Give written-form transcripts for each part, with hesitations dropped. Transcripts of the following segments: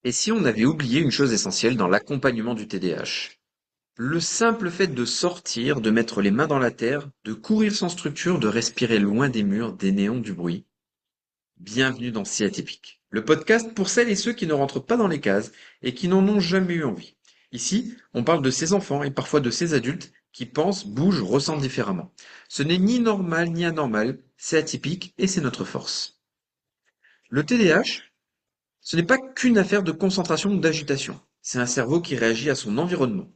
Et si on avait oublié une chose essentielle dans l'accompagnement du TDAH? Le simple fait de sortir, de mettre les mains dans la terre, de courir sans structure, de respirer loin des murs, des néons, du bruit. Bienvenue dans Si Atypique, le podcast pour celles et ceux qui ne rentrent pas dans les cases et qui n'en ont jamais eu envie. Ici, on parle de ces enfants et parfois de ces adultes qui pensent, bougent, ressentent différemment. Ce n'est ni normal ni anormal, c'est atypique et c'est notre force. Le TDAH, ce n'est pas qu'une affaire de concentration ou d'agitation. C'est un cerveau qui réagit à son environnement.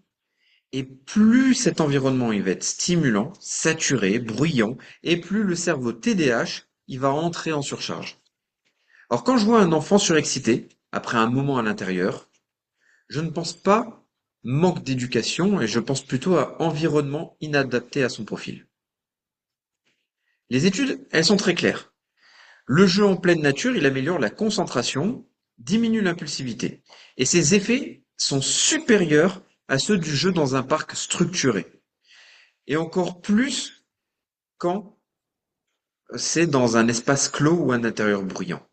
Et plus cet environnement il va être stimulant, saturé, bruyant, et plus le cerveau TDAH il va entrer en surcharge. Alors quand je vois un enfant surexcité, après un moment à l'intérieur, je ne pense pas manque d'éducation et je pense plutôt à environnement inadapté à son profil. Les études, elles sont très claires. Le jeu en pleine nature, il améliore la concentration, diminue l'impulsivité. Et ses effets sont supérieurs à ceux du jeu dans un parc structuré. Et encore plus quand c'est dans un espace clos ou un intérieur bruyant.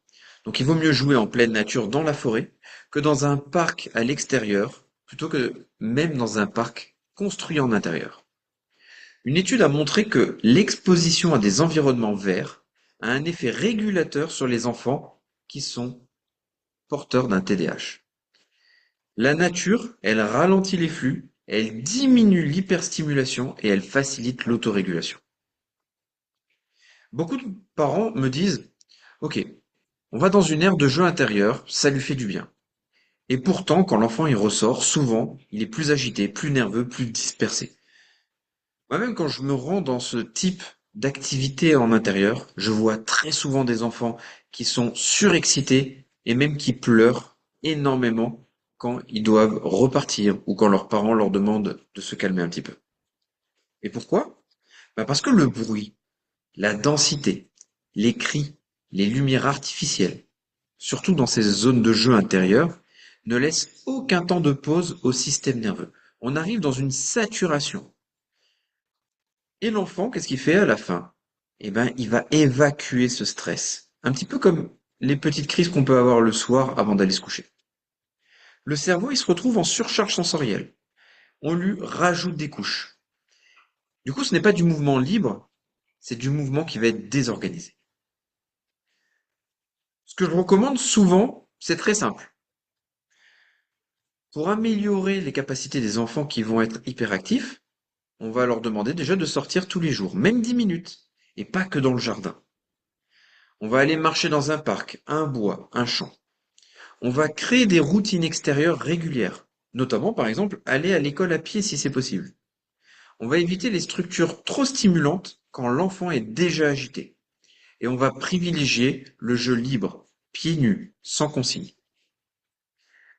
Donc il vaut mieux jouer en pleine nature dans la forêt que dans un parc à l'extérieur, plutôt que même dans un parc construit en intérieur. Une étude a montré que l'exposition à des environnements verts a un effet régulateur sur les enfants qui sont porteurs d'un TDAH. La nature, elle ralentit les flux, elle diminue l'hyperstimulation et elle facilite l'autorégulation. Beaucoup de parents me disent, OK, on va dans une aire de jeu intérieure, ça lui fait du bien. Et pourtant, quand l'enfant y ressort, souvent, il est plus agité, plus nerveux, plus dispersé. Moi-même, quand je me rends dans ce type d'activité en intérieur, je vois très souvent des enfants qui sont surexcités et même qui pleurent énormément quand ils doivent repartir ou quand leurs parents leur demandent de se calmer un petit peu. Et pourquoi? Parce que le bruit, la densité, les cris, les lumières artificielles, surtout dans ces zones de jeu intérieures, ne laissent aucun temps de pause au système nerveux. On arrive dans une saturation. Et l'enfant, qu'est-ce qu'il fait à la fin? Eh ben, il va évacuer ce stress. Un petit peu comme les petites crises qu'on peut avoir le soir avant d'aller se coucher. Le cerveau, il se retrouve en surcharge sensorielle. On lui rajoute des couches. Du coup, ce n'est pas du mouvement libre, c'est du mouvement qui va être désorganisé. Ce que je recommande souvent, c'est très simple. Pour améliorer les capacités des enfants qui vont être hyperactifs, on va leur demander déjà de sortir tous les jours, même 10 minutes, et pas que dans le jardin. On va aller marcher dans un parc, un bois, un champ. On va créer des routines extérieures régulières, notamment par exemple aller à l'école à pied si c'est possible. On va éviter les structures trop stimulantes quand l'enfant est déjà agité. Et on va privilégier le jeu libre, pieds nus, sans consigne.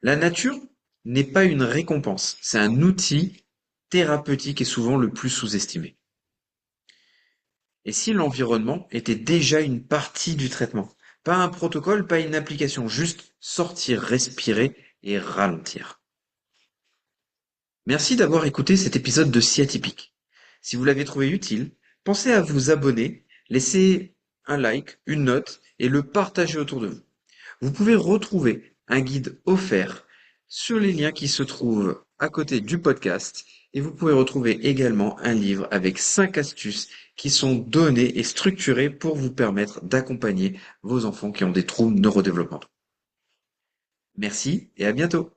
La nature n'est pas une récompense, c'est un outil thérapeutique et souvent le plus sous-estimé. Et si l'environnement était déjà une partie du traitement? Pas un protocole, pas une application, juste sortir, respirer et ralentir. Merci d'avoir écouté cet épisode de Si Atypique. Si vous l'avez trouvé utile, pensez à vous abonner, laisser un like, une note et le partager autour de vous. Vous pouvez retrouver un guide offert sur les liens qui se trouvent à côté du podcast et vous pouvez retrouver également un livre avec 5 astuces qui sont données et structurées pour vous permettre d'accompagner vos enfants qui ont des troubles neurodéveloppementaux. Merci et à bientôt.